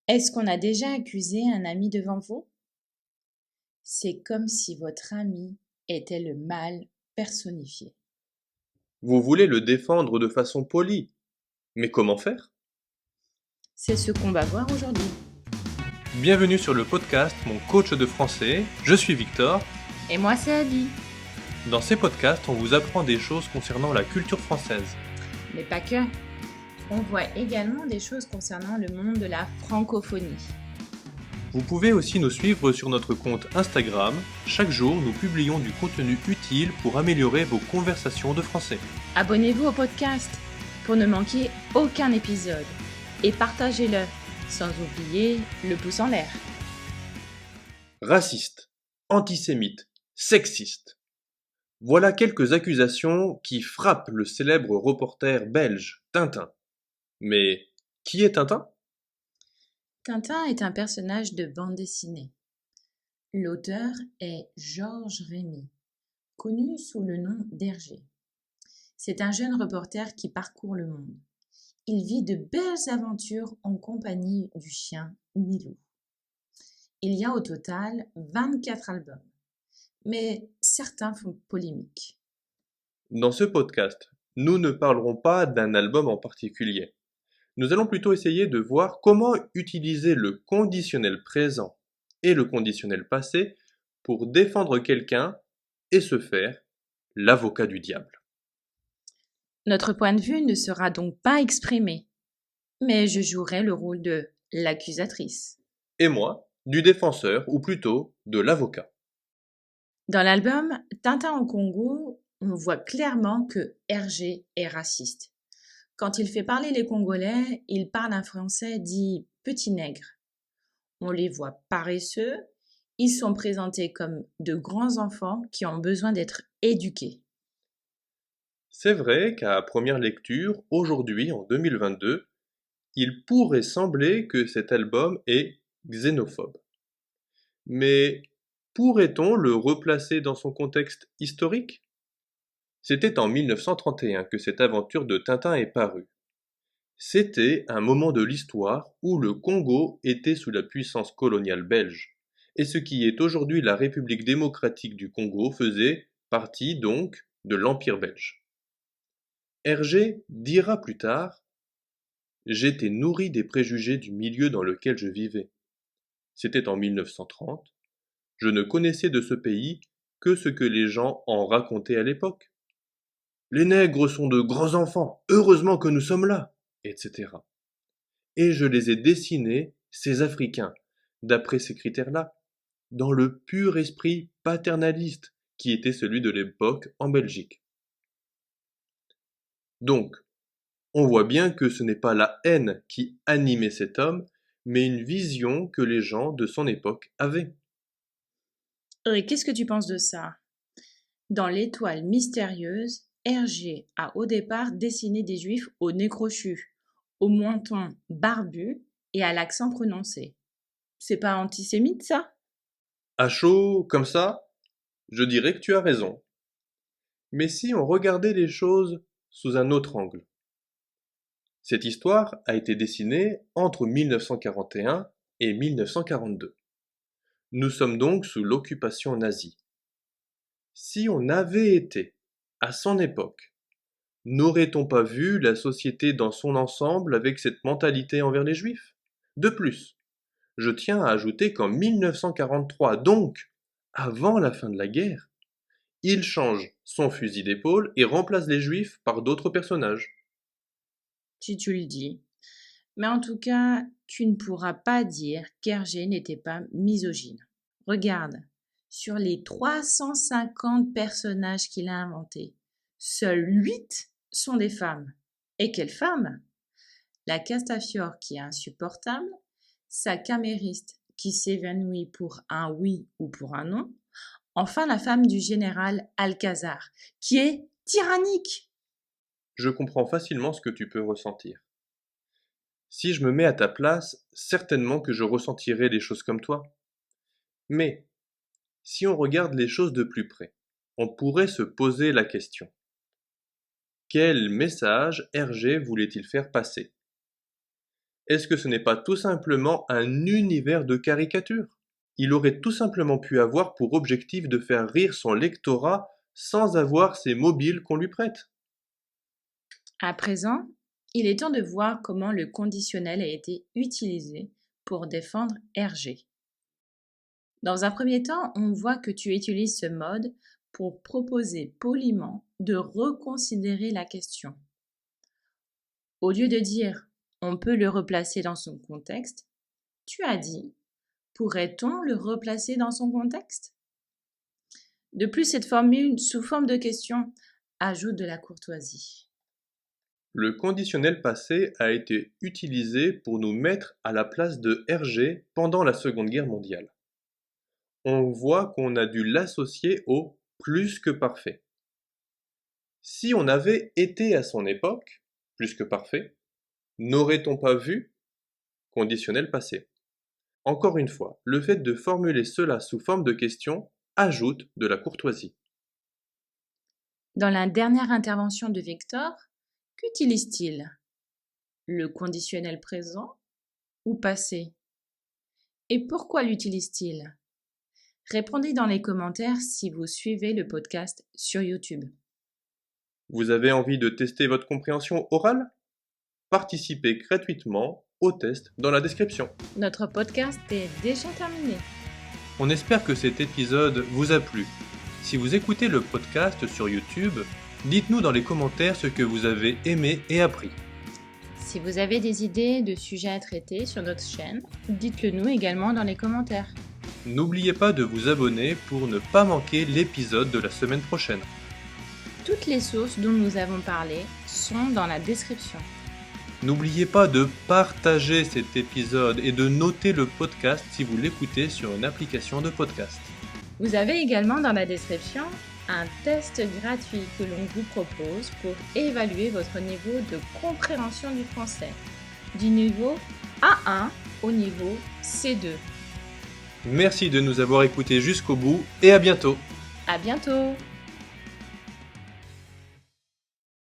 Est-ce qu'on a déjà accusé un ami devant vous? C'est comme si votre ami était le mal personnifié. Vous voulez le défendre de façon polie, mais comment faire? C'est ce qu'on va voir aujourd'hui. Bienvenue sur le podcast Mon coach de français, je suis Victor. Et moi, c'est Ali. Dans ces podcasts, on vous apprend des choses concernant la culture française. Mais pas que. On voit également des choses concernant le monde de la francophonie. Vous pouvez aussi nous suivre sur notre compte Instagram. Chaque jour, nous publions du contenu utile pour améliorer vos conversations de français. Abonnez-vous au podcast pour ne manquer aucun épisode. Et partagez-le, sans oublier le pouce en l'air. Raciste, antisémite, sexiste. Voilà quelques accusations qui frappent le célèbre reporter belge Tintin. Mais qui est Tintin? Tintin est un personnage de bande dessinée. L'auteur est Georges Rémy, connu sous le nom d'Hergé. C'est un jeune reporter qui parcourt le monde. Il vit de belles aventures en compagnie du chien Milou. Il y a au total 24 albums, mais certains font polémique. Dans ce podcast, nous ne parlerons pas d'un album en particulier. Nous allons plutôt essayer de voir comment utiliser le conditionnel présent et le conditionnel passé pour défendre quelqu'un et se faire l'avocat du diable. Notre point de vue ne sera donc pas exprimé, mais je jouerai le rôle de l'accusatrice. Et moi, du défenseur ou plutôt de l'avocat. Dans l'album Tintin au Congo, on voit clairement que Hergé est raciste. Quand il fait parler les Congolais, il parle un français dit petit nègre. On les voit paresseux, ils sont présentés comme de grands enfants qui ont besoin d'être éduqués. C'est vrai qu'à première lecture, aujourd'hui en 2022, il pourrait sembler que cet album est xénophobe. Mais pourrait-on le replacer dans son contexte historique? C'était en 1931 que cette aventure de Tintin est parue. C'était un moment de l'histoire où le Congo était sous la puissance coloniale belge, et ce qui est aujourd'hui la République démocratique du Congo faisait partie donc de l'Empire belge. Hergé dira plus tard: J'étais nourri des préjugés du milieu dans lequel je vivais. C'était en 1930. Je ne connaissais de ce pays que ce que les gens en racontaient à l'époque. Les nègres sont de grands enfants, heureusement que nous sommes là, etc. Et je les ai dessinés, ces Africains, d'après ces critères-là, dans le pur esprit paternaliste qui était celui de l'époque en Belgique. Donc, on voit bien que ce n'est pas la haine qui animait cet homme, mais une vision que les gens de son époque avaient. Et qu'est-ce que tu penses de ça? Dans l'étoile mystérieuse, Hergé a au départ dessiné des juifs au nez crochu, au menton barbu et à l'accent prononcé. C'est pas antisémite ça? À chaud, comme ça, je dirais que tu as raison. Mais si on regardait les choses sous un autre angle? Cette histoire a été dessinée entre 1941 et 1942. Nous sommes donc sous l'occupation nazie. Si on avait été à son époque, n'aurait-on pas vu la société dans son ensemble avec cette mentalité envers les juifs? De plus, je tiens à ajouter qu'en 1943, donc avant la fin de la guerre, il change son fusil d'épaule et remplace les juifs par d'autres personnages. Si tu le dis. Mais en tout cas, tu ne pourras pas dire qu'Hergé n'était pas misogyne. Regarde, sur les 350 personnages qu'il a inventés, seuls 8 sont des femmes. Et quelles femmes? La Castafiore qui est insupportable, sa camériste qui s'évanouit pour un oui ou pour un non, enfin la femme du général Alcazar qui est tyrannique. Je comprends facilement ce que tu peux ressentir. Si je me mets à ta place, certainement que je ressentirais des choses comme toi. Mais, si on regarde les choses de plus près, on pourrait se poser la question. Quel message Hergé voulait-il faire passer? Est-ce que ce n'est pas tout simplement un univers de caricature? Il aurait tout simplement pu avoir pour objectif de faire rire son lectorat sans avoir ses mobiles qu'on lui prête. À présent, il est temps de voir comment le conditionnel a été utilisé pour défendre Hergé. Dans un premier temps, on voit que tu utilises ce mode pour proposer poliment de reconsidérer la question. Au lieu de dire on peut le replacer dans son contexte, tu as dit pourrait-on le replacer dans son contexte? De plus, cette formule sous forme de question ajoute de la courtoisie. Le conditionnel passé a été utilisé pour nous mettre à la place de Hergé pendant la Seconde Guerre mondiale. On voit qu'on a dû l'associer au plus que parfait. Si on avait été à son époque, plus que parfait, n'aurait-on pas vu conditionnel passé? Encore une fois, le fait de formuler cela sous forme de question ajoute de la courtoisie. Dans la dernière intervention de Victor, qu'utilise-t-il? Le conditionnel présent ou passé? Et pourquoi l'utilise-t-il? Répondez dans les commentaires si vous suivez le podcast sur YouTube. Vous avez envie de tester votre compréhension orale? Participez gratuitement au test dans la description. Notre podcast est déjà terminé. On espère que cet épisode vous a plu. Si vous écoutez le podcast sur YouTube, dites-nous dans les commentaires ce que vous avez aimé et appris. Si vous avez des idées de sujets à traiter sur notre chaîne, dites-le nous également dans les commentaires. N'oubliez pas de vous abonner pour ne pas manquer l'épisode de la semaine prochaine. Toutes les sources dont nous avons parlé sont dans la description. N'oubliez pas de partager cet épisode et de noter le podcast si vous l'écoutez sur une application de podcast. Vous avez également dans la description un test gratuit que l'on vous propose pour évaluer votre niveau de compréhension du français, du niveau A1 au niveau C2. Merci de nous avoir écoutés jusqu'au bout et à bientôt. À bientôt!